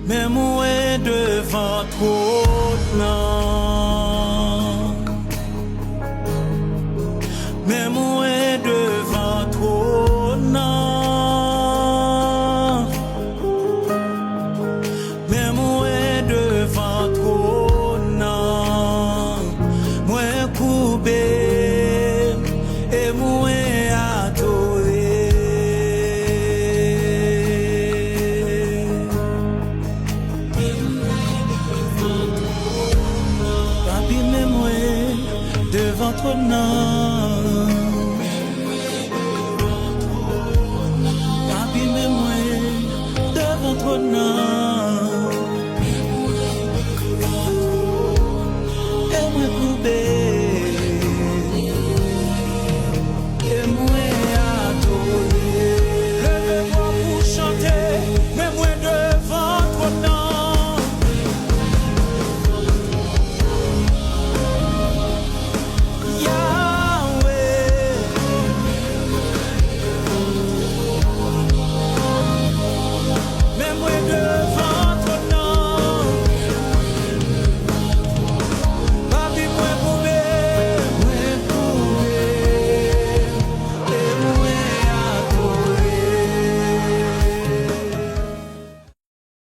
même où est devant trop non, même où est devant trop non, même où est devant trop non, moi coupé et moi adoré. Papi, mais moi devant trop non.